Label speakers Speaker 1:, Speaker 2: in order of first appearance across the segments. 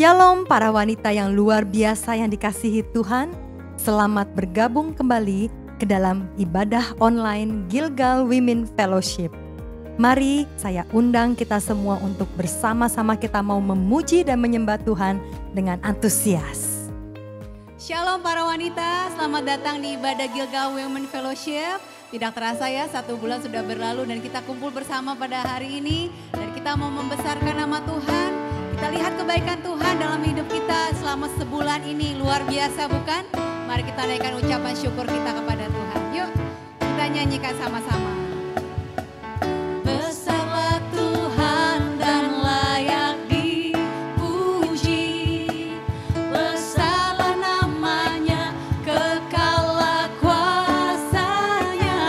Speaker 1: Shalom para wanita yang luar biasa yang dikasihi Tuhan. Selamat bergabung kembali ke dalam ibadah online Gilgal Women Fellowship. Mari saya undang kita semua untuk bersama-sama kita mau memuji dan menyembah Tuhan dengan antusias.
Speaker 2: Shalom para wanita, selamat datang di ibadah Gilgal Women Fellowship. Tidak terasa ya, 1 bulan sudah berlalu dan kita kumpul bersama pada hari ini. Dan kita mau membesarkan nama Tuhan. Kita lihat kebaikan Tuhan dalam hidup kita selama sebulan ini, luar biasa bukan? Mari kita naikkan ucapan syukur kita kepada Tuhan. Yuk kita nyanyikan sama-sama. Besarlah Tuhan dan layak dipuji, besarlah namanya, kekallah kuasanya,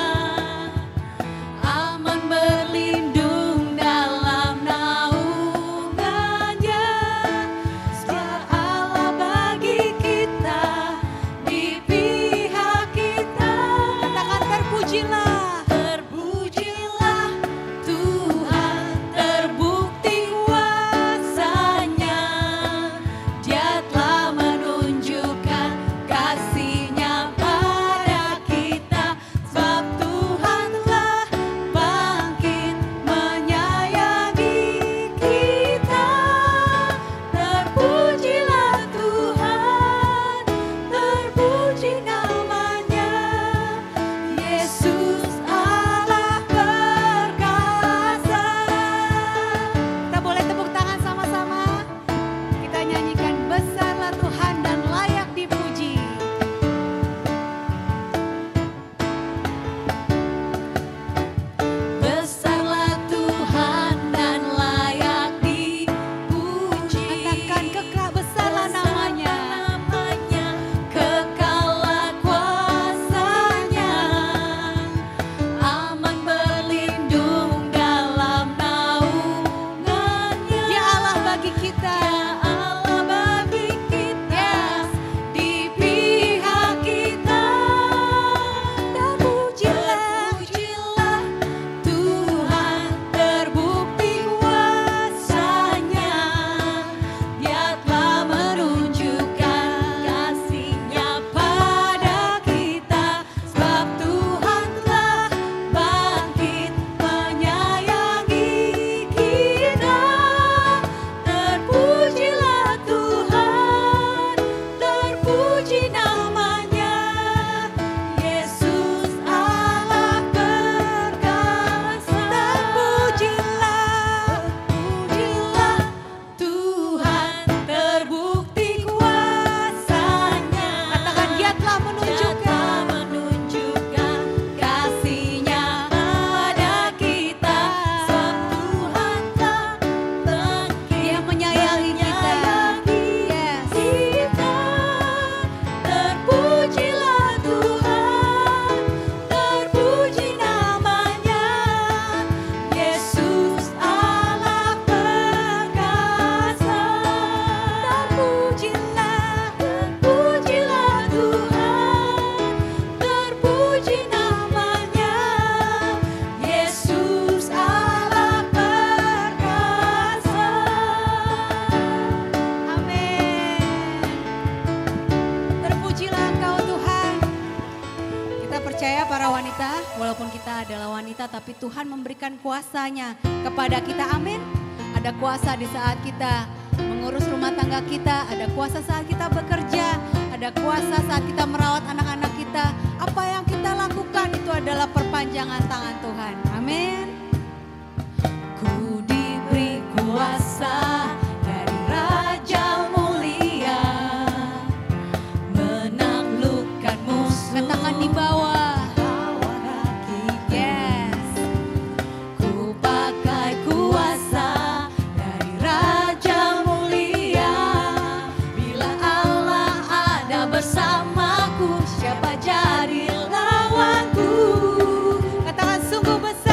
Speaker 2: aman berlindung dalam naungannya, setia Allah bagi kita, di pihak kita. Katakan terpujilah. Tapi Tuhan memberikan kuasanya kepada kita, amin. Ada kuasa di saat kita mengurus rumah tangga kita, ada kuasa saat kita bekerja, ada kuasa saat kita merawat anak-anak kita. Apa yang kita lakukan itu adalah perpanjangan tangan Tuhan, amin. Ku diberi kuasa dari Raja Mulia, menaklukkan musuh. Katakan di bawah. Bersamaku, siapa jadi lawanku? Katakan sungguh besar.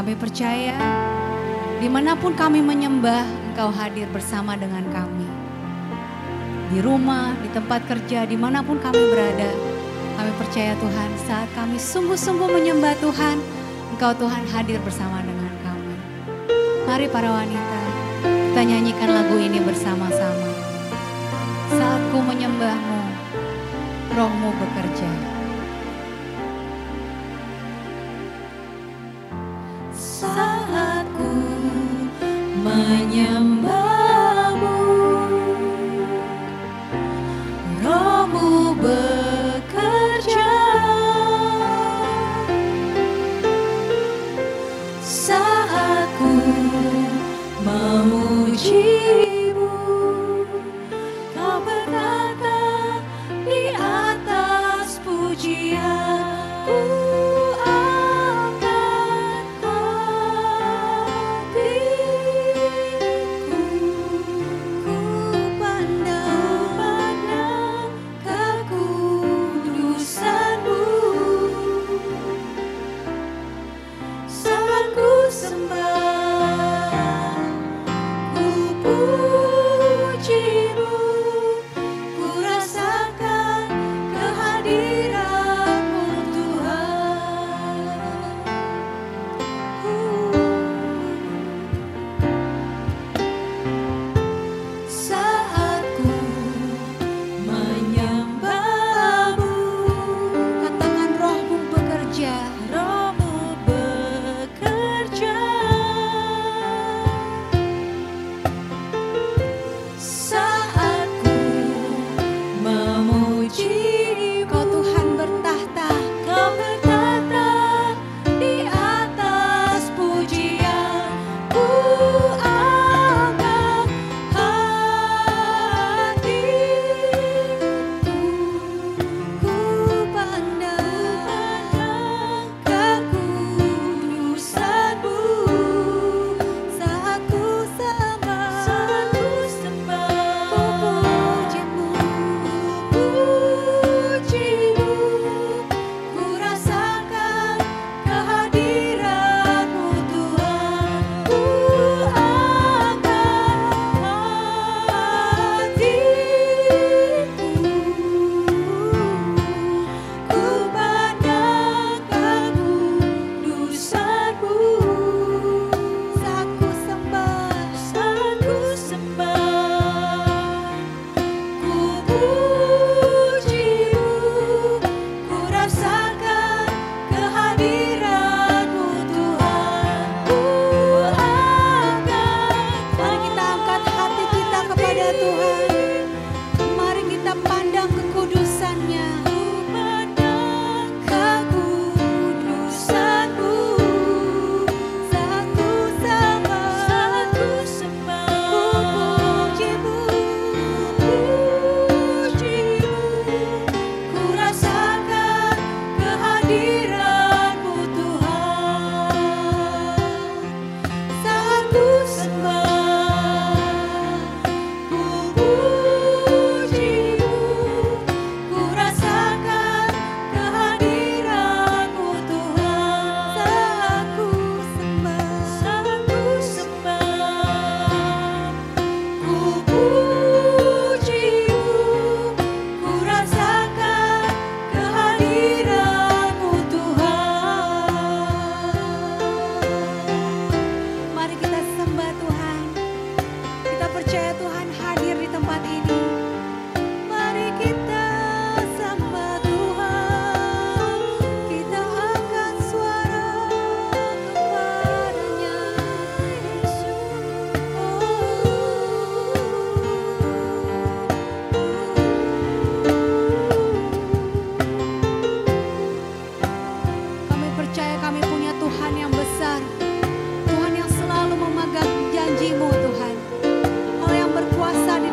Speaker 2: Kami percaya dimanapun kami menyembah, Engkau hadir bersama dengan kami. Di rumah, di tempat kerja, dimanapun kami berada, kami percaya Tuhan, saat kami sungguh-sungguh menyembah Tuhan, Engkau Tuhan hadir bersama dengan kami. Mari para wanita, kita nyanyikan lagu ini bersama-sama. Saat ku menyembah-Mu, Roh-Mu bekerja.
Speaker 3: Saat ku menyembah-Mu, Roh-Mu bekerja. Saat ku memuji-Mu, Kau berkata di atas pujian. Ku angkat hatiku, ku pandang kekudusan-Mu. Saat ku sembah, ku puji-Mu, ku rasakan kehadiran-Mu Tuhan. Saat ku menyembah-Mu,
Speaker 2: Katakan Roh-Mu bekerja.
Speaker 3: Roh-Mu bekerja. Saat ku memuji-Mu,
Speaker 2: Kau Tuhan bertahta.
Speaker 3: Kau berkata di atas pujian. Ku angkat hatiku, ku pandang kekudusan-Mu.
Speaker 2: Saat ku sembah,
Speaker 3: Ku
Speaker 2: puji-Mu.
Speaker 3: puji-Mu, ku rasakan kehadiran-Mu Tuhan. Ku angkat hatiku, ku pandang kekudusan-Mu.
Speaker 2: Saat ku sembah,
Speaker 3: Saat ku sembah, ku puji-Mu, ku rasakan kehadiran-Mu Tuhan. Ku angkat
Speaker 2: mari kita angkat hati kita kepada Tuhan. Mari kita pandang kekudusan-Nya.
Speaker 3: ku pandang kekudusan-Mu.
Speaker 2: Saat ku sembah,
Speaker 3: Saat ku sembah,
Speaker 2: puji-Mu.
Speaker 3: puji-Mu, ku rasakan kehadiran-Mu Tuhan. Saat ku sembah, ku puji-Mu, ku rasakan kehadiran-Mu Tuhan.
Speaker 2: Saat ku sembah,
Speaker 3: Saat ku sembah, ku puji-Mu, ku rasakan kehadiran-Mu Tuhan.
Speaker 2: mari kita sembah Tuhan. Kita percaya Tuhan hadir di tempat ini. Mari kita sembah Tuhan. Kita angkat suara kepada-Nya, Kami percaya kami punya Tuhan yang besar. Tuhan yang selalu memegang janji-Mu Tuhan. Allah yang berkuasa di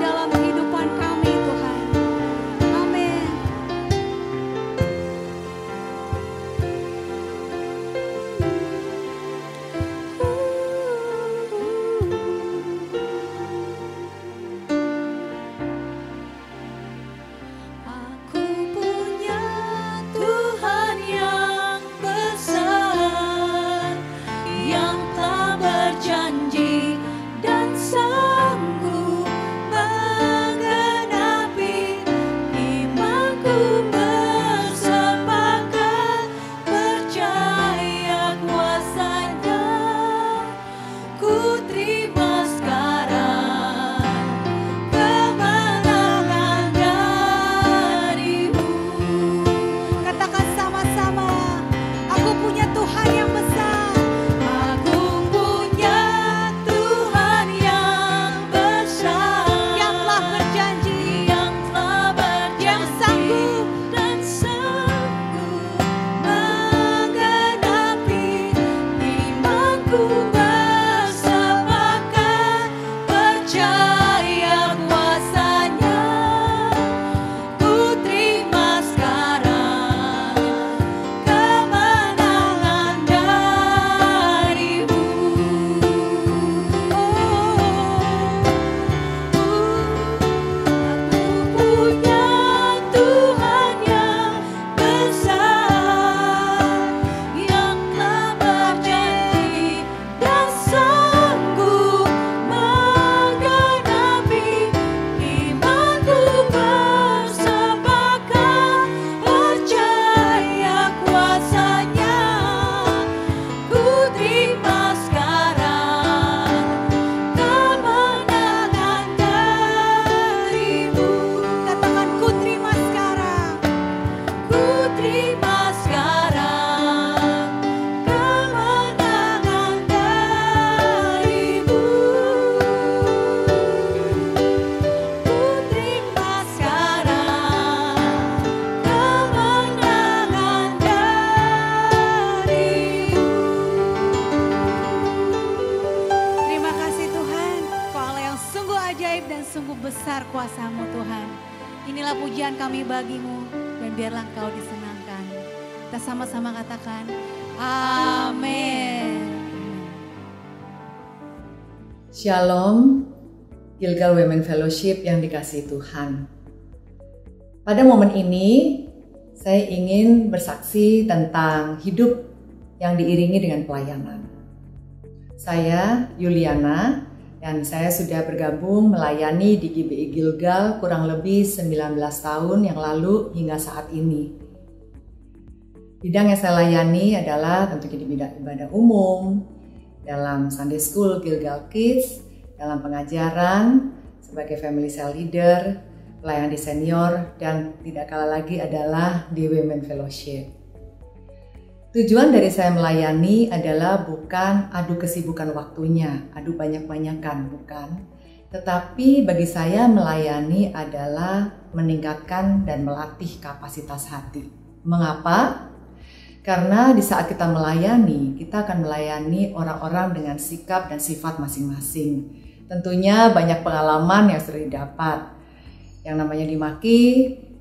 Speaker 2: sungguh besar kuasa-Mu Tuhan. Inilah pujian kami bagi-Mu dan biarlah Engkau disenangkan. Kita sama-sama katakan, amin.
Speaker 4: Shalom, Gilgal Women Fellowship yang dikasihi Tuhan. Pada momen ini, saya ingin bersaksi tentang hidup yang diiringi dengan pelayanan. Saya Yuliana, dan saya sudah bergabung melayani di GBI Gilgal kurang lebih 19 tahun yang lalu hingga saat ini. Bidang yang saya layani adalah tentunya di bidang ibadah umum, dalam Sunday School Gilgal Kids, dalam pengajaran, sebagai Family Cell Leader, pelayanan di senior, dan tidak kalah lagi adalah di Women Fellowship. Tujuan dari saya melayani adalah bukan adu kesibukan waktunya, adu banyak-banyakan, bukan. Tetapi bagi saya melayani adalah meningkatkan dan melatih kapasitas hati. Mengapa? Karena di saat kita melayani, kita akan melayani orang-orang dengan sikap dan sifat masing-masing. Tentunya banyak pengalaman yang sudah didapat. Yang namanya dimaki,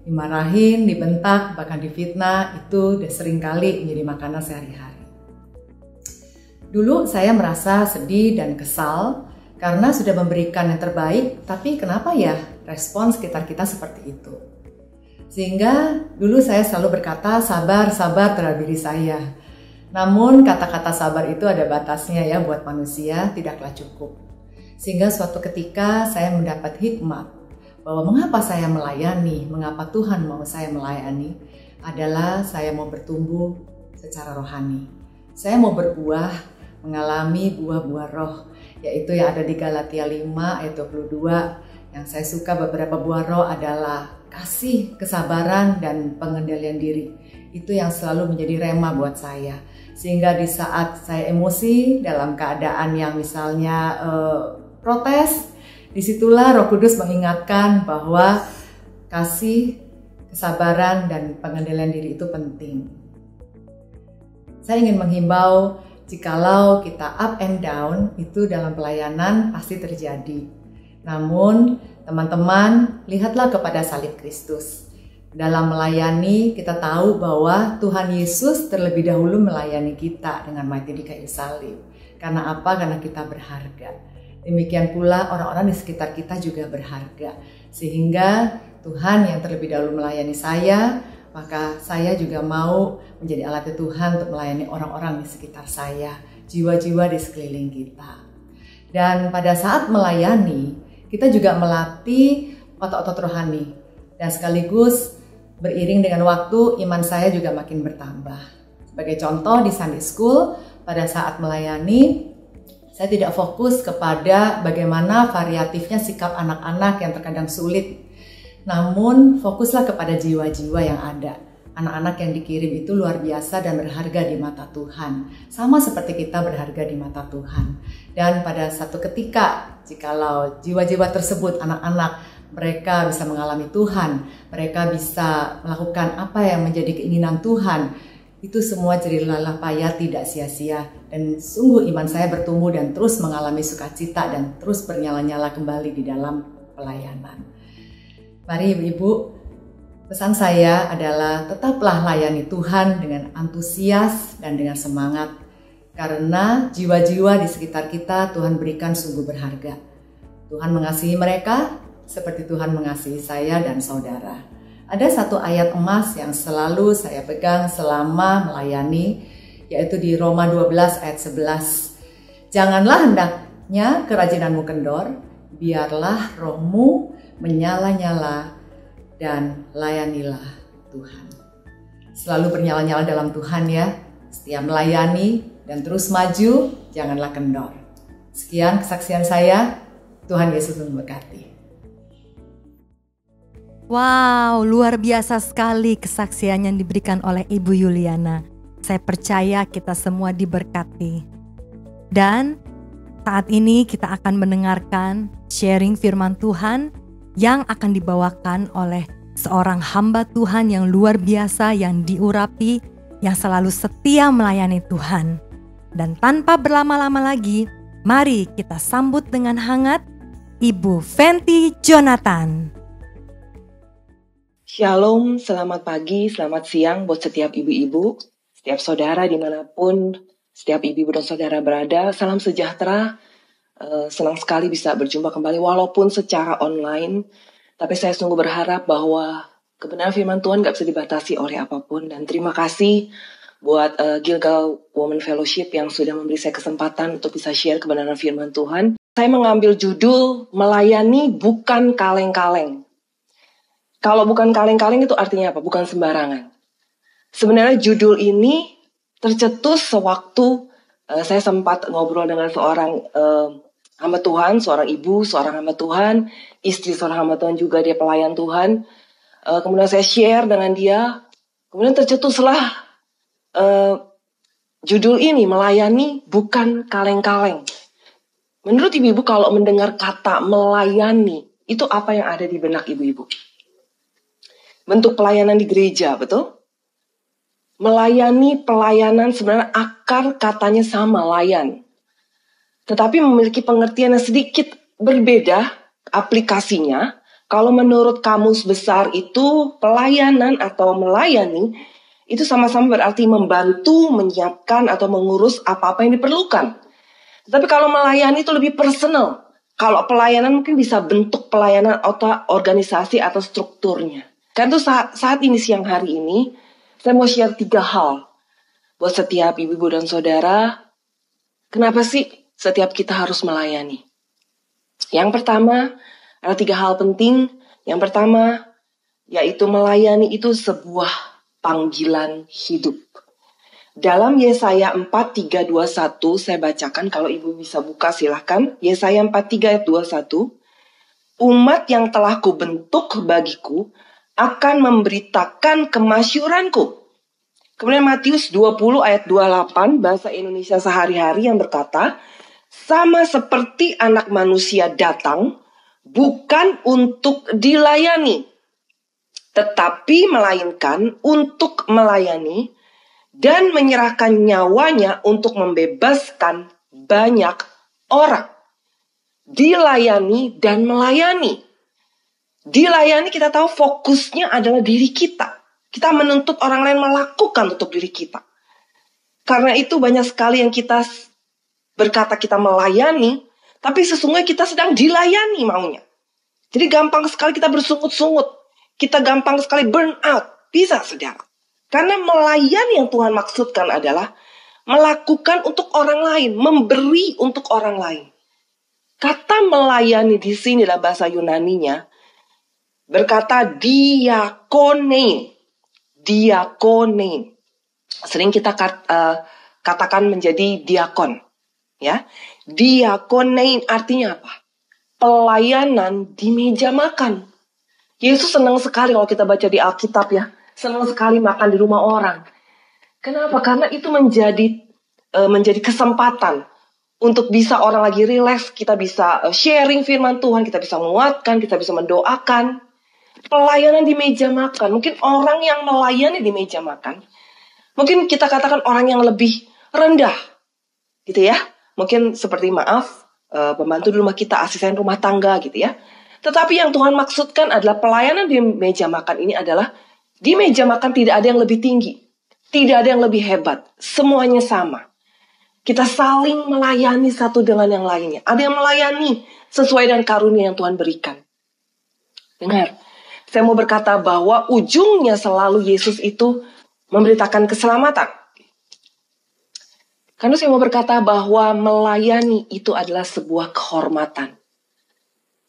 Speaker 4: dimarahin, dibentak, bahkan difitnah, itu udah sering kali menjadi makanan sehari-hari. Dulu saya merasa sedih dan kesal karena sudah memberikan yang terbaik, tapi kenapa ya respon sekitar kita seperti itu? Sehingga dulu saya selalu berkata sabar terhadap diri saya. Namun kata-kata sabar itu ada batasnya ya, buat manusia tidaklah cukup. Sehingga suatu ketika saya mendapat hikmat bahwa mengapa saya melayani, mengapa Tuhan mau saya melayani, adalah saya mau bertumbuh secara rohani. Saya mau berbuah, mengalami buah-buah roh, yaitu yang ada di Galatia 5 ayat 22. Yang saya suka beberapa buah roh adalah kasih, kesabaran, dan pengendalian diri. Itu yang selalu menjadi rema buat saya. Sehingga di saat saya emosi dalam keadaan yang misalnya protes, disitulah Roh Kudus mengingatkan bahwa kasih, kesabaran, dan pengendalian diri itu penting. Saya ingin menghimbau, jikalau kita up and down, itu dalam pelayanan pasti terjadi. Namun, teman-teman, lihatlah kepada salib Kristus. Dalam melayani, kita tahu bahwa Tuhan Yesus terlebih dahulu melayani kita dengan mati di kayu salib. Karena apa? Karena kita berharga. Demikian pula orang-orang di sekitar kita juga berharga. Sehingga Tuhan yang terlebih dahulu melayani saya, maka saya juga mau menjadi alat Tuhan untuk melayani orang-orang di sekitar saya, jiwa-jiwa di sekeliling kita. Dan pada saat melayani, kita juga melatih otot-otot rohani. Dan sekaligus beriring dengan waktu, iman saya juga makin bertambah. Sebagai contoh di Sunday School, pada saat melayani, saya tidak fokus kepada bagaimana variatifnya sikap anak-anak yang terkadang sulit. Namun fokuslah kepada jiwa-jiwa yang ada. Anak-anak yang dikirim itu luar biasa dan berharga di mata Tuhan. Sama seperti kita berharga di mata Tuhan. Dan pada satu ketika, jikalau jiwa-jiwa tersebut, anak-anak, mereka bisa mengalami Tuhan, mereka bisa melakukan apa yang menjadi keinginan Tuhan, itu semua jerih-lelah payah tidak sia-sia. Dan sungguh iman saya bertumbuh dan terus mengalami sukacita dan terus bernyala-nyala kembali di dalam pelayanan. Mari ibu-ibu, pesan saya adalah tetaplah layani Tuhan dengan antusias dan dengan semangat. Karena jiwa-jiwa di sekitar kita Tuhan berikan sungguh berharga. Tuhan mengasihi mereka seperti Tuhan mengasihi saya dan saudara. Ada satu ayat emas yang selalu saya pegang selama melayani, yaitu di Roma 12 ayat 11. Janganlah hendaknya kerajinanmu kendor, biarlah rohmu menyala-nyala dan layanilah Tuhan. Selalu bernyala-nyala dalam Tuhan ya, setiap melayani dan terus maju, janganlah kendor. Sekian kesaksian saya, Tuhan Yesus memberkati.
Speaker 1: Wow, luar biasa sekali kesaksian yang diberikan oleh Ibu Yuliana. Saya percaya kita semua diberkati. Dan saat ini kita akan mendengarkan sharing firman Tuhan yang akan dibawakan oleh seorang hamba Tuhan yang luar biasa, yang diurapi, yang selalu setia melayani Tuhan. Dan tanpa berlama-lama lagi, mari kita sambut dengan hangat Ibu Fenty Jonathan.
Speaker 5: Shalom, selamat pagi, selamat siang buat setiap ibu-ibu, setiap saudara dimanapun, setiap ibu-ibu dan saudara berada. Salam sejahtera, senang sekali bisa berjumpa kembali walaupun secara online. Tapi saya sungguh berharap bahwa kebenaran firman Tuhan gak bisa dibatasi oleh apapun. Dan terima kasih buat Gilgal Women Fellowship yang sudah memberi saya kesempatan untuk bisa share kebenaran firman Tuhan. Saya mengambil judul Melayani Bukan Kaleng-Kaleng. Kalau bukan kaleng-kaleng itu artinya apa? Bukan sembarangan. Sebenarnya judul ini tercetus sewaktu saya sempat ngobrol dengan seorang hamba Tuhan, seorang ibu, seorang hamba Tuhan, istri seorang hamba Tuhan juga, dia pelayan Tuhan. Kemudian saya share dengan dia, kemudian tercetuslah judul ini, Melayani Bukan Kaleng-Kaleng. Menurut ibu-ibu kalau mendengar kata melayani, itu apa yang ada di benak ibu-ibu? Bentuk pelayanan di gereja, betul? Melayani, pelayanan sebenarnya akar katanya sama, layan. Tetapi memiliki pengertian yang sedikit berbeda aplikasinya. Kalau menurut Kamus Besar itu pelayanan atau melayani, itu sama-sama berarti membantu, menyiapkan atau mengurus apa-apa yang diperlukan. Tetapi kalau melayani itu lebih personal. Kalau pelayanan mungkin bisa bentuk pelayanan atau organisasi atau strukturnya. Kan itu saat ini siang hari ini, saya mau share 3 hal. Buat setiap ibu-ibu dan saudara, kenapa sih setiap kita harus melayani? Yang pertama, ada 3 hal penting. Yang pertama, yaitu melayani itu sebuah panggilan hidup. Dalam Yesaya 4:3-21, saya bacakan, kalau ibu bisa buka silahkan. Yesaya 4:3-21, umat yang telah kubentuk bagiku, akan memberitakan kemasyuranku. Kemudian Matius 20:28 bahasa Indonesia sehari-hari yang berkata, sama seperti anak manusia datang, bukan untuk dilayani, tetapi melainkan untuk melayani dan menyerahkan nyawanya untuk membebaskan banyak orang. Dilayani dan melayani. Dilayani kita tahu fokusnya adalah diri kita. Kita menuntut orang lain melakukan untuk diri kita. Karena itu banyak sekali yang kita berkata kita melayani, tapi sesungguhnya kita sedang dilayani maunya. Jadi gampang sekali kita bersungut-sungut. Kita gampang sekali burn out. Bisa saudara. Karena melayani yang Tuhan maksudkan adalah melakukan untuk orang lain, memberi untuk orang lain. Kata melayani di sini dalam bahasa Yunaninya berkata diakone. Diakone. Sering kita katakan menjadi diakon. Ya. Diakone artinya apa? Pelayanan di meja makan. Yesus senang sekali kalau kita baca di Alkitab ya. Senang sekali makan di rumah orang. Kenapa? Karena itu menjadi kesempatan untuk bisa orang lagi relax, kita bisa sharing firman Tuhan, kita bisa menguatkan, kita bisa mendoakan. Pelayanan di meja makan. Mungkin orang yang melayani di meja makan, mungkin kita katakan orang yang lebih rendah. Gitu ya. Mungkin seperti pembantu di rumah kita, asisten rumah tangga gitu ya. Tetapi yang Tuhan maksudkan adalah pelayanan di meja makan ini adalah di meja makan tidak ada yang lebih tinggi. Tidak ada yang lebih hebat. Semuanya sama. Kita saling melayani satu dengan yang lainnya. Ada yang melayani sesuai dengan karunia yang Tuhan berikan. Dengar. Saya mau berkata bahwa ujungnya selalu Yesus itu memberitakan keselamatan. Karena saya mau berkata bahwa melayani itu adalah sebuah kehormatan.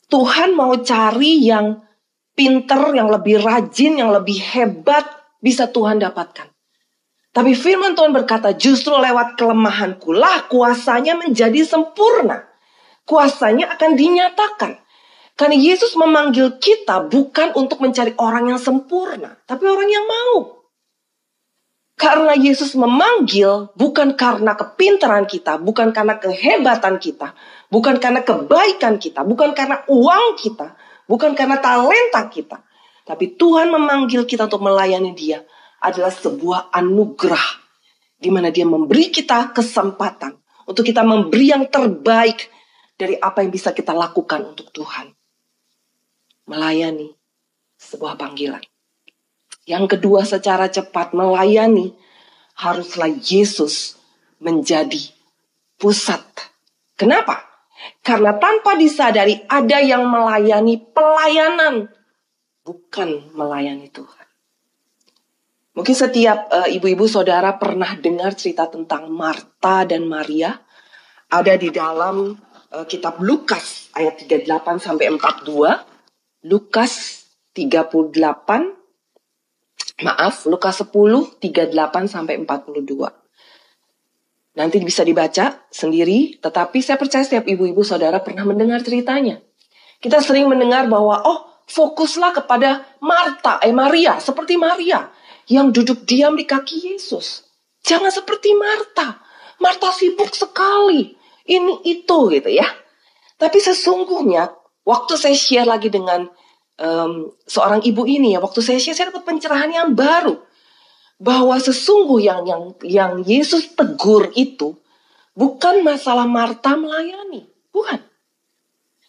Speaker 5: Tuhan mau cari yang pinter, yang lebih rajin, yang lebih hebat, bisa Tuhan dapatkan. Tapi firman Tuhan berkata justru lewat kelemahanku lah kuasanya menjadi sempurna. Kuasanya akan dinyatakan. Karena Yesus memanggil kita bukan untuk mencari orang yang sempurna, tapi orang yang mau. Karena Yesus memanggil bukan karena kepintaran kita, bukan karena kehebatan kita, bukan karena kebaikan kita, bukan karena uang kita, bukan karena talenta kita. Tapi Tuhan memanggil kita untuk melayani Dia adalah sebuah anugerah di mana Dia memberi kita kesempatan untuk kita memberi yang terbaik dari apa yang bisa kita lakukan untuk Tuhan. Melayani sebuah panggilan. Yang kedua, secara cepat melayani, haruslah Yesus menjadi pusat. Kenapa? Karena tanpa disadari ada yang melayani pelayanan, bukan melayani Tuhan. Mungkin setiap ibu-ibu saudara pernah dengar cerita tentang Marta dan Maria. Ada di dalam kitab Lukas ayat 38 sampai 42. Lukas 10, 38 sampai 42. Nanti bisa dibaca sendiri, tetapi saya percaya setiap ibu-ibu saudara pernah mendengar ceritanya. Kita sering mendengar bahwa, fokuslah kepada Maria, seperti Maria yang duduk diam di kaki Yesus. Jangan seperti Marta. Marta sibuk sekali, ini itu gitu ya. Tapi sesungguhnya, waktu saya share lagi dengan seorang ibu ini ya, waktu saya share, saya dapat pencerahan yang baru. Bahwa sesungguh yang Yesus tegur itu bukan masalah Marta melayani. Bukan.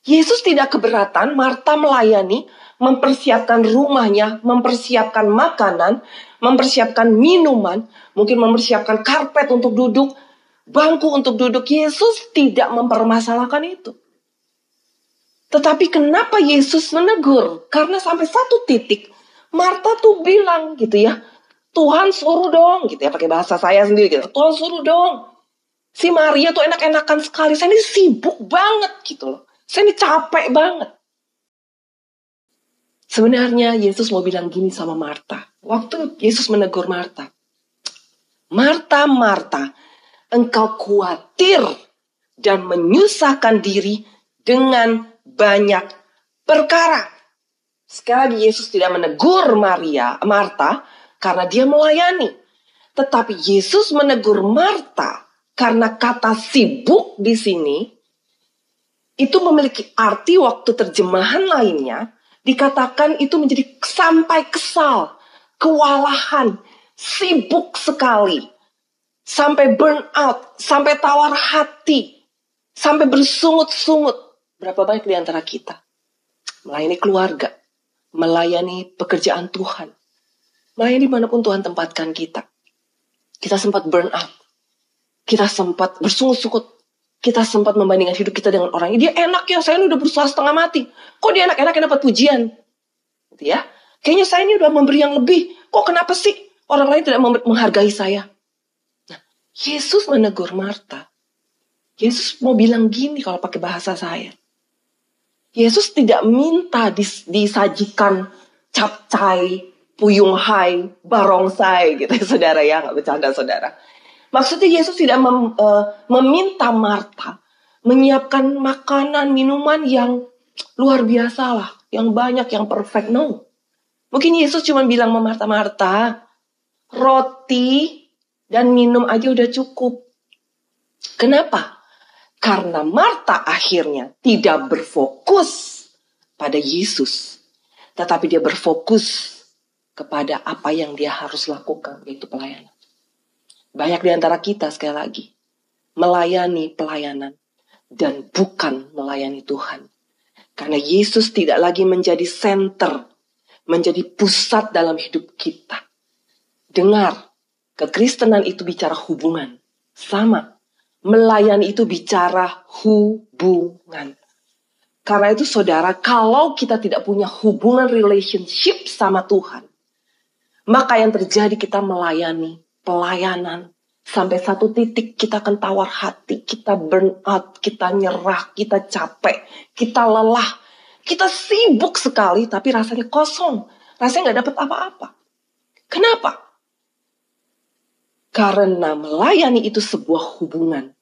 Speaker 5: Yesus tidak keberatan Marta melayani, mempersiapkan rumahnya, mempersiapkan makanan, mempersiapkan minuman, mungkin mempersiapkan karpet untuk duduk, bangku untuk duduk. Yesus tidak mempermasalahkan itu. Tetapi kenapa Yesus menegur? Karena sampai satu titik Marta tuh bilang gitu ya, Tuhan suruh dong, gitu ya, pakai bahasa saya sendiri gitu. Tuhan suruh dong. Si Maria tuh enak-enakan sekali. Saya ini sibuk banget gitu loh. Saya ini capek banget. Sebenarnya Yesus mau bilang gini sama Marta. Waktu Yesus menegur Marta. Marta, Marta, engkau khawatir dan menyusahkan diri dengan banyak perkara. Sekali lagi Yesus tidak menegur Marta, karena dia melayani. Tetapi Yesus menegur Marta karena kata sibuk di sini itu memiliki arti waktu terjemahan lainnya dikatakan itu menjadi sampai kesal, kewalahan, sibuk sekali, sampai burn out, sampai tawar hati, sampai bersungut-sungut. Berapa banyak di antara kita melayani keluarga, melayani pekerjaan Tuhan, melayani dimanapun Tuhan tempatkan kita. Kita sempat burn out. Kita sempat bersungut-sungut. Kita sempat membandingkan hidup kita dengan orang. Dia enak ya, saya ini udah berusaha setengah mati. Kok dia enak-enak dapat pujian? Gitu ya. Kayaknya saya ini udah memberi yang lebih. Kok kenapa sih orang lain tidak menghargai saya? Nah, Yesus menegur Marta. Yesus mau bilang gini kalau pakai bahasa saya. Yesus tidak minta disajikan capcay, puyung hai, barongsai gitu ya saudara ya, nggak bercanda saudara. Maksudnya Yesus tidak meminta Marta menyiapkan makanan, minuman yang luar biasa lah, yang banyak, yang perfect, no. Mungkin Yesus cuma bilang sama Marta, roti dan minum aja udah cukup. Kenapa? Karena Marta akhirnya tidak berfokus pada Yesus, tetapi dia berfokus kepada apa yang dia harus lakukan, yaitu pelayanan. Banyak di antara kita sekali lagi melayani pelayanan dan bukan melayani Tuhan. Karena Yesus tidak lagi menjadi center, menjadi pusat dalam hidup kita. Dengar, kekristenan itu bicara hubungan. Sama, melayani itu bicara hubungan. Karena itu saudara, kalau kita tidak punya hubungan relationship sama Tuhan, maka yang terjadi kita melayani, pelayanan, sampai satu titik kita akan tawar hati, kita burn out, kita nyerah, kita capek, kita lelah, kita sibuk sekali tapi rasanya kosong, rasanya gak dapat apa-apa. Kenapa? Karena melayani itu sebuah hubungan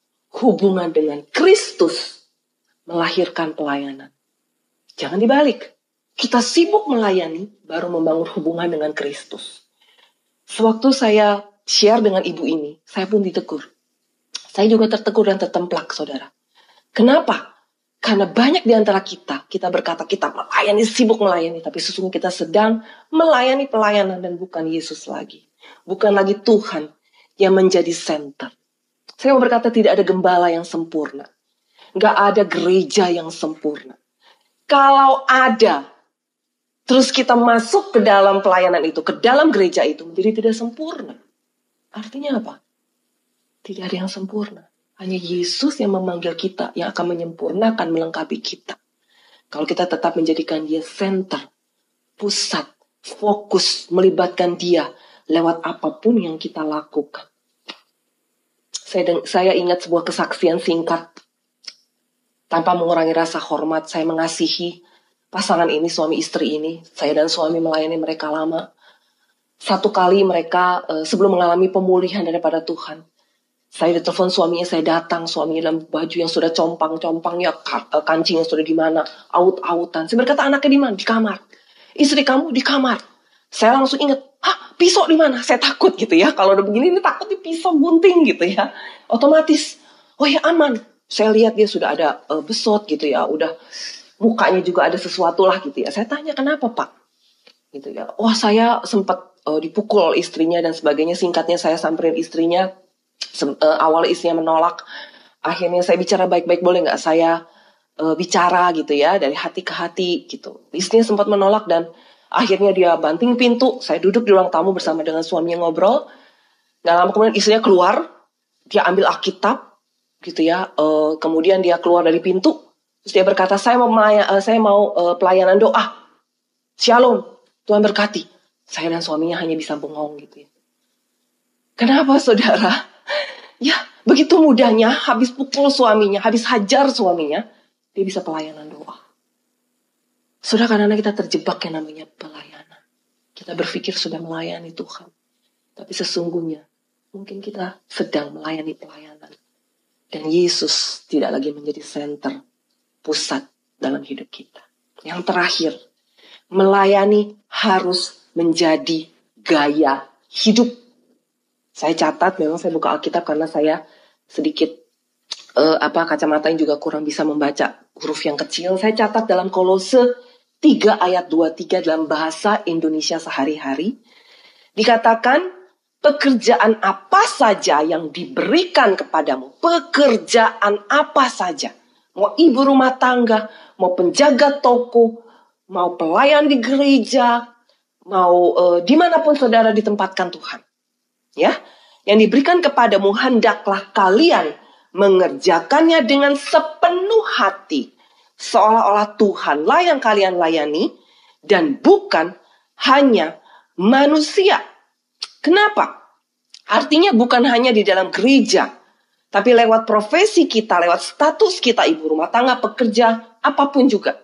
Speaker 5: dengan Kristus melahirkan pelayanan. Jangan dibalik. Kita sibuk melayani, baru membangun hubungan dengan Kristus. Sewaktu saya share dengan ibu ini, saya pun ditegur. Saya juga tertegur dan tertemplak, saudara. Kenapa? Karena banyak di antara kita berkata kita melayani, sibuk melayani, tapi sesungguhnya kita sedang melayani pelayanan dan bukan Yesus lagi. Bukan lagi Tuhan yang menjadi center. Saya mau berkata tidak ada gembala yang sempurna. Nggak ada gereja yang sempurna. Kalau ada, terus kita masuk ke dalam pelayanan itu, ke dalam gereja itu, menjadi tidak sempurna. Artinya apa? Tidak ada yang sempurna. Hanya Yesus yang memanggil kita, yang akan menyempurnakan, melengkapi kita. Kalau kita tetap menjadikan dia center, pusat, fokus, melibatkan dia lewat apapun yang kita lakukan. Saya ingat sebuah kesaksian singkat. Tanpa mengurangi rasa hormat, saya mengasihi pasangan ini, suami istri ini. Saya dan suami melayani mereka lama. Satu kali mereka sebelum mengalami pemulihan daripada Tuhan, saya ditelepon suaminya, saya datang, suaminya dalam baju yang sudah compang-compang, ya kancingnya sudah di mana, aut-autan. Saya berkata, anaknya di mana? Di kamar. Istri kamu di kamar. Saya langsung ingat, pisau di mana? Saya takut gitu ya. Kalau udah begini, ini takut di pisau gunting gitu ya. Otomatis, oh ya aman. Saya lihat dia sudah ada besot gitu ya. Udah mukanya juga ada sesuatu lah gitu ya. Saya tanya, kenapa Pak? Gitu ya. Wah, saya sempat dipukul istrinya dan sebagainya. Singkatnya saya samperin istrinya. Awalnya istrinya menolak. Akhirnya saya bicara baik-baik, boleh nggak saya bicara gitu ya, dari hati ke hati gitu. Istrinya sempat menolak dan akhirnya dia banting pintu. Saya duduk di ruang tamu bersama dengan suaminya ngobrol. Nggak lama kemudian istrinya keluar, dia ambil Alkitab gitu ya. Kemudian dia keluar dari pintu, terus dia berkata, saya mau pelayanan doa. Shalom, Tuhan berkati. Saya dan suaminya hanya bisa bengong gitu ya. Kenapa saudara? Ya, begitu mudahnya, habis pukul suaminya, habis hajar suaminya, dia bisa pelayanan doa. Saudara, kadang-kadang kita terjebak yang namanya pelayanan. Kita berpikir sudah melayani Tuhan. Tapi sesungguhnya, mungkin kita sedang melayani pelayanan. Dan Yesus tidak lagi menjadi center, pusat dalam hidup kita. Yang terakhir, melayani harus menjadi gaya hidup. Saya catat, memang saya buka Alkitab karena saya sedikit kacamatanya juga kurang bisa membaca huruf yang kecil. Saya catat dalam Kolose 3 ayat 23 dalam bahasa Indonesia sehari-hari. Dikatakan, pekerjaan apa saja yang diberikan kepadamu. Pekerjaan apa saja. Mau ibu rumah tangga, mau penjaga toko, mau pelayan di gereja, mau dimanapun saudara ditempatkan Tuhan. Ya, yang diberikan kepadamu hendaklah kalian mengerjakannya dengan sepenuh hati, seolah-olah Tuhanlah yang kalian layani dan bukan hanya manusia. Kenapa? Artinya bukan hanya di dalam gereja, tapi lewat profesi kita, lewat status kita, ibu rumah tangga, pekerja, apapun juga.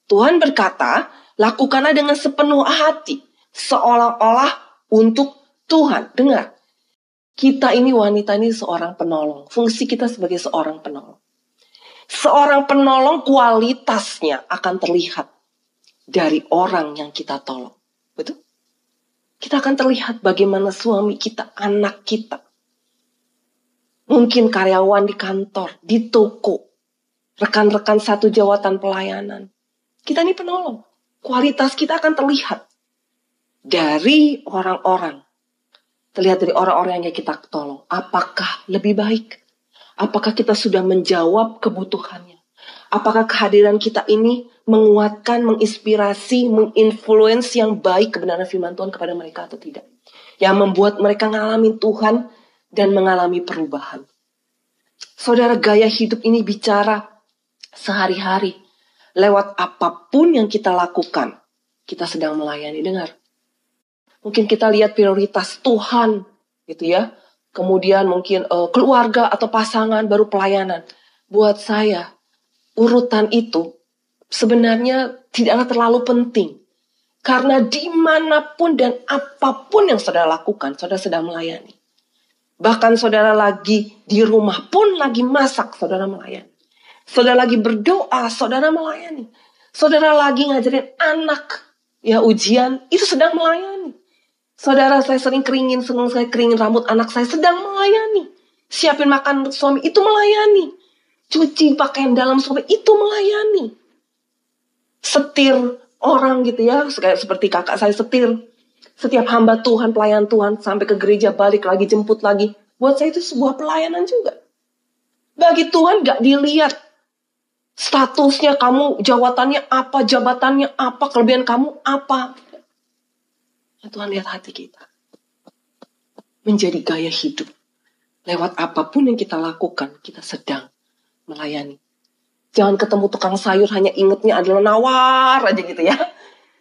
Speaker 5: Tuhan berkata, lakukanlah dengan sepenuh hati, seolah-olah untuk Tuhan. Dengar. Kita ini, wanita ini seorang penolong. Fungsi kita sebagai seorang penolong. Seorang penolong kualitasnya akan terlihat dari orang yang kita tolong. Betul? Kita akan terlihat bagaimana suami kita, anak kita. Mungkin karyawan di kantor, di toko. Rekan-rekan satu jawatan pelayanan. Kita ini penolong. Kualitas kita akan terlihat dari orang-orang. Terlihat dari orang-orang yang kita tolong. Apakah lebih baik? Apakah kita sudah menjawab kebutuhannya? Apakah kehadiran kita ini menguatkan, menginspirasi, menginfluence yang baik kebenaran firman Tuhan kepada mereka atau tidak? Yang membuat mereka mengalami Tuhan dan mengalami perubahan. Saudara, gaya hidup ini bicara sehari-hari. Lewat apapun yang kita lakukan, kita sedang melayani. Dengar. Mungkin kita lihat prioritas Tuhan, gitu ya. Kemudian mungkin keluarga atau pasangan, baru pelayanan. Buat saya, urutan itu sebenarnya tidaklah terlalu penting. Karena dimanapun dan apapun yang saudara lakukan, saudara sedang melayani. Bahkan saudara lagi di rumah pun lagi masak, saudara melayani. Saudara lagi berdoa, saudara melayani. Saudara lagi ngajarin anak, ya ujian, itu sedang melayani. Saudara, saya sering keringin rambut anak saya, sedang melayani. Siapin makan untuk suami, itu melayani. Cuci pakaian dalam suami, itu melayani. Setir orang gitu ya, seperti kakak saya setir. Setiap hamba Tuhan, pelayan Tuhan, sampai ke gereja, balik lagi, jemput lagi. Buat saya itu sebuah pelayanan juga. Bagi Tuhan gak dilihat statusnya kamu, jabatannya apa, kelebihan kamu apa. Ya, Tuhan lihat hati kita. Menjadi gaya hidup. Lewat apapun yang kita lakukan, kita sedang melayani. Jangan ketemu tukang sayur hanya ingetnya adalah nawar aja gitu ya.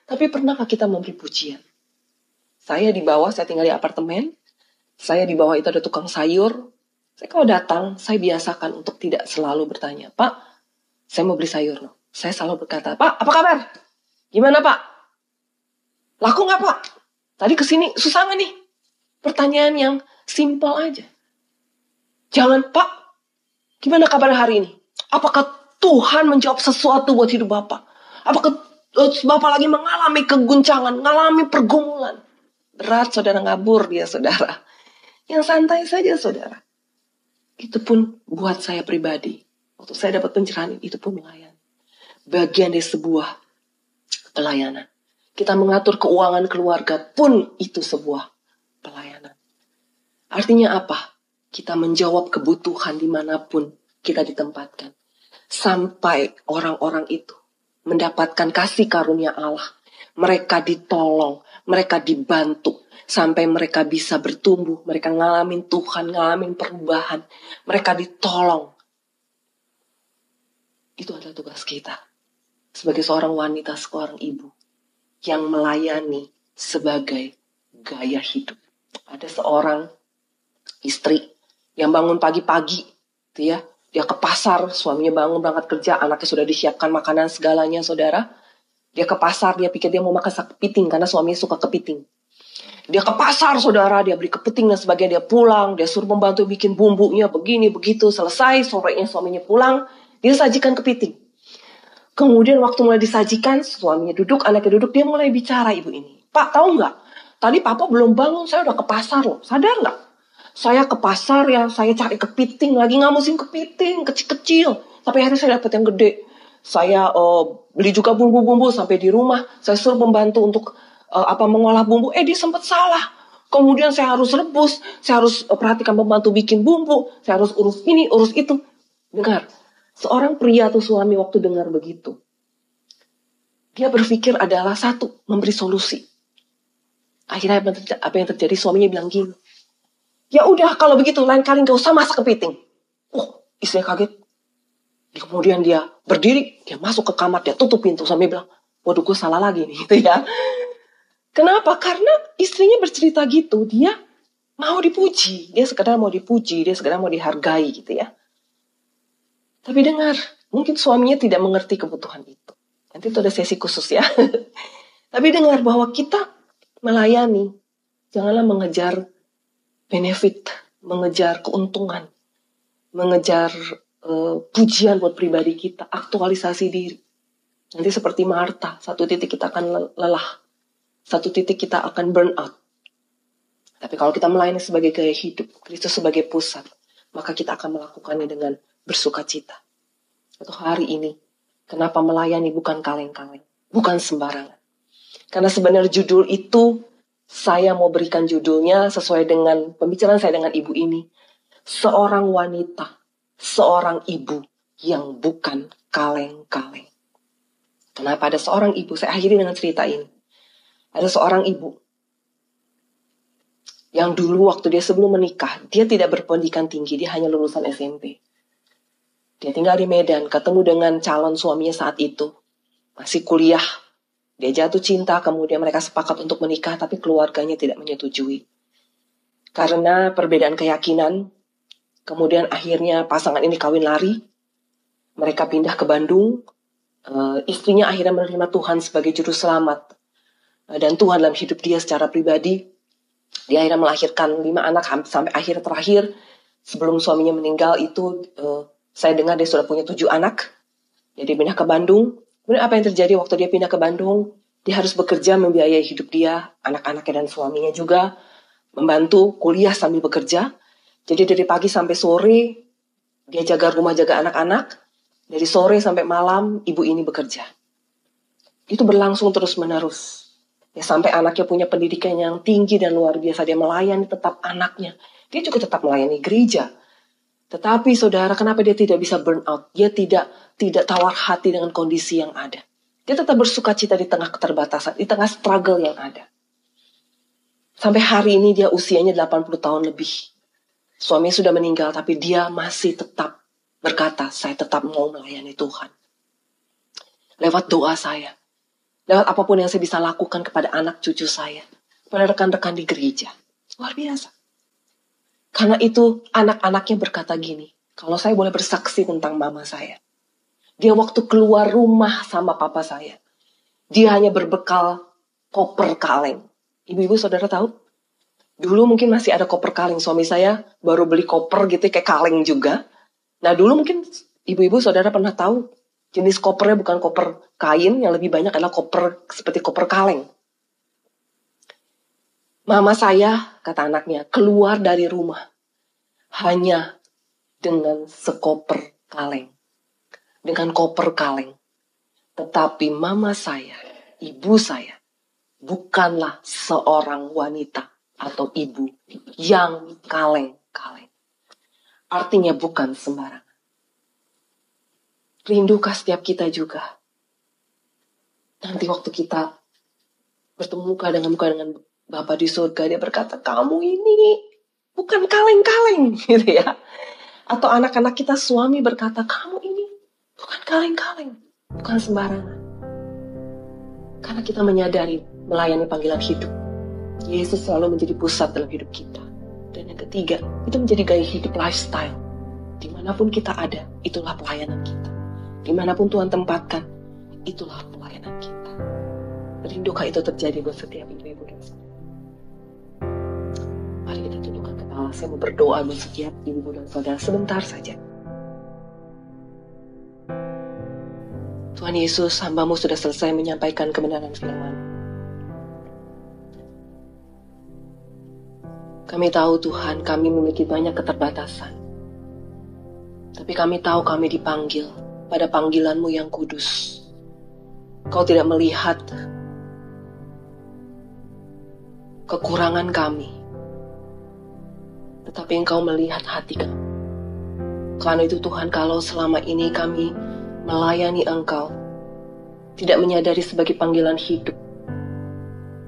Speaker 5: Tapi pernahkah kita memberi pujian? Saya di bawah, saya tinggal di apartemen. Saya di bawah itu ada tukang sayur. Saya kalau datang, saya biasakan untuk tidak selalu bertanya, Pak, saya mau beli sayur loh. Saya selalu berkata, Pak, apa kabar? Gimana Pak? Laku nggak Pak? Tadi kesini susah nggak nih? Pertanyaan yang simpel aja. Jangan, Pak, gimana kabar hari ini? Apakah Tuhan menjawab sesuatu buat hidup Bapak? Apakah Bapak lagi mengalami keguncangan, mengalami pergumulan? Berat, saudara, ngabur dia, saudara. Yang santai saja, saudara. Itu pun buat saya pribadi. Waktu saya dapat pencerahan, itu pun melayani. Bagian dari sebuah pelayanan. Kita mengatur keuangan keluarga pun itu sebuah pelayanan. Artinya apa? Kita menjawab kebutuhan dimanapun kita ditempatkan. Sampai orang-orang itu mendapatkan kasih karunia Allah. Mereka ditolong, mereka dibantu. Sampai mereka bisa bertumbuh, mereka ngalamin Tuhan, ngalamin perubahan. Mereka ditolong. Itu adalah tugas kita. Sebagai seorang wanita, seorang ibu. Yang melayani sebagai gaya hidup. Ada seorang istri yang bangun pagi-pagi, gitu ya. Dia ke pasar, suaminya bangun berangkat kerja, anaknya sudah disiapkan makanan segalanya, saudara. Dia ke pasar, dia pikir dia mau makan kepiting, karena suaminya suka kepiting. Dia ke pasar, saudara, dia beli kepiting dan sebagainya, dia pulang, dia suruh pembantu bikin bumbunya, begini, begitu, selesai, sorenya suaminya pulang, dia sajikan kepiting. Kemudian waktu mulai disajikan, suaminya duduk, anaknya duduk, dia mulai bicara ibu ini. Pak, tahu nggak? Tadi papa belum bangun, saya udah ke pasar loh, sadar nggak? Saya ke pasar ya, saya cari kepiting, lagi nggak musim kepiting, kecil-kecil. Tapi akhirnya saya dapat yang gede. Saya beli juga bumbu-bumbu sampai di rumah. Saya suruh pembantu untuk mengolah bumbu. Dia sempat salah. Kemudian saya harus rebus, saya harus perhatikan pembantu bikin bumbu, saya harus urus ini, urus itu. Dengar, seorang pria atau suami waktu dengar begitu, dia berpikir adalah satu, memberi solusi. Akhirnya apa yang terjadi, suaminya bilang gini, ya udah kalau begitu lain kali gak usah masak kepiting. Istrinya kaget. Kemudian dia berdiri, dia masuk ke kamar, dia tutup pintu sambil bilang, waduh gue salah lagi nih gitu ya. Kenapa? Karena istrinya bercerita gitu, dia mau dipuji, dia sekedar mau dipuji, dia sekedar mau dihargai gitu ya. Tapi dengar, mungkin suaminya tidak mengerti kebutuhan itu. Nanti itu ada sesi khusus ya. Tapi dengar bahwa kita melayani, janganlah mengejar benefit, mengejar keuntungan, mengejar pujian buat pribadi kita, aktualisasi diri. Nanti seperti Marta, satu titik kita akan lelah, satu titik kita akan burn out. Tapi kalau kita melayani sebagai gaya hidup, Kristus sebagai pusat, maka kita akan melakukannya dengan bersuka cita. Atau hari ini, kenapa melayani bukan kaleng-kaleng, bukan sembarangan. Karena sebenarnya judul itu, saya mau berikan judulnya sesuai dengan pembicaraan saya dengan ibu ini. Seorang wanita, seorang ibu yang bukan kaleng-kaleng. Kenapa ada seorang ibu? Saya akhiri dengan cerita ini. Ada seorang ibu yang dulu waktu dia sebelum menikah, dia tidak berpendidikan tinggi, dia hanya lulusan SMP. Dia tinggal di Medan, ketemu dengan calon suaminya saat itu. Masih kuliah. Dia jatuh cinta, kemudian mereka sepakat untuk menikah, tapi keluarganya tidak menyetujui. Karena perbedaan keyakinan, kemudian akhirnya pasangan ini kawin lari. Mereka pindah ke Bandung. Istrinya akhirnya menerima Tuhan sebagai juru selamat. Dan Tuhan dalam hidup dia secara pribadi. Dia akhirnya melahirkan 5 anak sampai akhir terakhir. Sebelum suaminya meninggal itu, saya dengar dia sudah punya 7 anak. Jadi pindah ke Bandung. Kemudian apa yang terjadi waktu dia pindah ke Bandung? Dia harus bekerja membiayai hidup dia, anak-anaknya dan suaminya juga. Membantu kuliah sambil bekerja. Jadi dari pagi sampai sore, dia jaga rumah, jaga anak-anak. Dari sore sampai malam, ibu ini bekerja. Itu berlangsung terus-menerus. Ya, sampai anaknya punya pendidikan yang tinggi dan luar biasa. Dia melayani tetap anaknya. Dia juga tetap melayani gereja. Tetapi saudara, kenapa dia tidak bisa burn out? Dia tidak tawar hati dengan kondisi yang ada. Dia tetap bersuka cita di tengah keterbatasan, di tengah struggle yang ada. Sampai hari ini dia usianya 80 tahun lebih. Suaminya sudah meninggal, tapi dia masih tetap berkata, saya tetap mau melayani Tuhan. Lewat doa saya, lewat apapun yang saya bisa lakukan kepada anak cucu saya, kepada rekan-rekan di gereja. Luar biasa. Karena itu anak-anaknya berkata gini, kalau saya boleh bersaksi tentang mama saya. Dia waktu keluar rumah sama papa saya, dia hanya berbekal koper kaleng. Ibu-ibu saudara tahu? Dulu mungkin masih ada koper kaleng. Suami saya baru beli koper gitu kayak kaleng juga. Nah dulu mungkin ibu-ibu saudara pernah tahu jenis kopernya bukan koper kain, yang lebih banyak adalah koper seperti koper kaleng. Mama saya, kata anaknya, keluar dari rumah hanya dengan sekoper kaleng. Dengan koper kaleng. Tetapi mama saya, ibu saya, bukanlah seorang wanita atau ibu yang kaleng-kaleng. Artinya bukan sembarangan. Rindukah setiap kita juga? Nanti waktu kita bertemu muka dengan Bapa di surga, dia berkata, kamu ini bukan kaleng-kaleng, gitu ya. Atau anak-anak kita suami berkata, kamu ini bukan kaleng-kaleng, bukan sembarangan. Karena kita menyadari melayani panggilan hidup. Yesus selalu menjadi pusat dalam hidup kita. Dan yang ketiga, itu menjadi gaya hidup lifestyle. Dimanapun kita ada, itulah pelayanan kita. Dimanapun Tuhan tempatkan, itulah pelayanan kita. Rindukah itu terjadi buat setiap ibu-ibu dan saudara? Mari kita tundukkan kepala. Saya mau berdoa buat setiap ibu dan saudara sebentar saja. Tuhan Yesus, hamba-Mu sudah selesai menyampaikan kebenaran firman. Kami tahu Tuhan, kami memiliki banyak keterbatasan. Tapi kami tahu kami dipanggil pada panggilan-Mu yang kudus. Kau tidak melihat kekurangan kami, tetapi Engkau melihat hati kami. Karena itu Tuhan, kalau selama ini kami melayani Engkau, tidak menyadari sebagai panggilan hidup,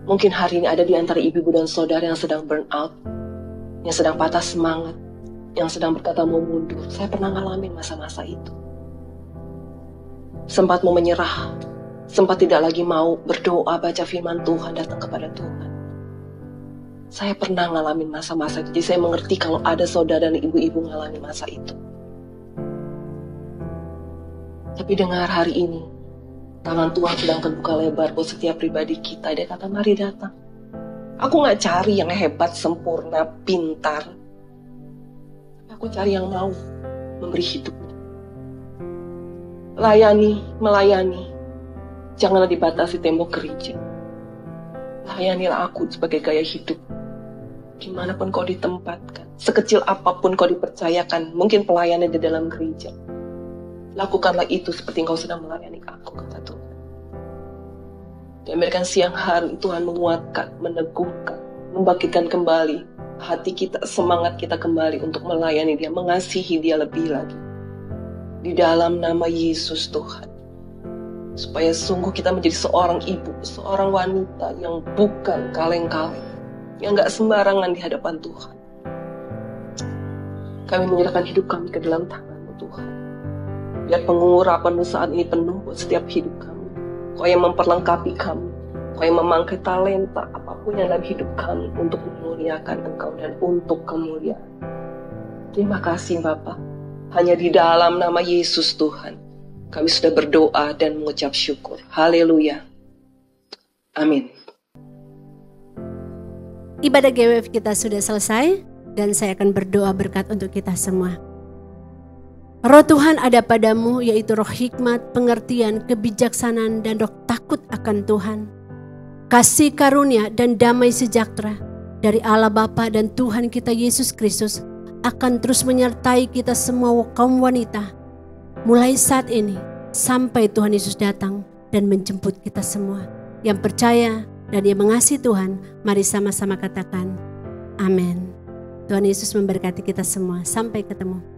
Speaker 5: mungkin hari ini ada di antara ibu-ibu dan saudara yang sedang burn out, yang sedang patah semangat, yang sedang berkata mau mundur. Saya pernah ngalamin masa-masa itu. Sempat mau menyerah, sempat tidak lagi mau berdoa, baca firman Tuhan, datang kepada Tuhan. Saya pernah ngalamin masa-masa itu, jadi saya mengerti kalau ada saudara dan ibu-ibu ngalamin masa itu. Tapi dengar hari ini, tangan Tuhan sedang terbuka lebar buat setiap pribadi kita. Dia kata, mari datang. Aku gak cari yang hebat, sempurna, pintar. Aku cari yang mau memberi hidup. Melayani. Janganlah dibatasi tembok gereja. Layanilah aku sebagai gaya hidup. Dimanapun kau ditempatkan, sekecil apapun kau dipercayakan, mungkin pelayanan di dalam gereja. Lakukanlah itu seperti engkau sedang melayani aku, kata Tuhan. Dan biarkan siang hari Tuhan menguatkan, meneguhkan, membangkitkan kembali hati kita, semangat kita kembali untuk melayani Dia, mengasihi Dia lebih lagi. Di dalam nama Yesus Tuhan. Supaya sungguh kita menjadi seorang ibu, seorang wanita yang bukan kaleng-kaleng, yang gak sembarangan di hadapan Tuhan. Kami menyerahkan hidup kami ke dalam tangan-Mu Tuhan. Biar pengurapan-Mu saat ini penuh buat setiap hidup kami. Kau yang memperlengkapi kami, Kau yang memangkai talenta apapun yang dalam hidup kami untuk memuliakan Engkau dan untuk kemuliaan. Terima kasih Bapa. Hanya di dalam nama Yesus Tuhan kami sudah berdoa dan mengucap syukur. Haleluya. Amin.
Speaker 6: Ibadah GWF kita sudah selesai dan saya akan berdoa berkat untuk kita semua. Roh Tuhan ada padamu, yaitu roh hikmat, pengertian, kebijaksanaan, dan roh takut akan Tuhan. Kasih karunia dan damai sejahtera dari Allah Bapa dan Tuhan kita Yesus Kristus akan terus menyertai kita semua kaum wanita, mulai saat ini sampai Tuhan Yesus datang dan menjemput kita semua. Yang percaya dan yang mengasihi Tuhan, mari sama-sama katakan amin. Tuhan Yesus memberkati kita semua. Sampai ketemu.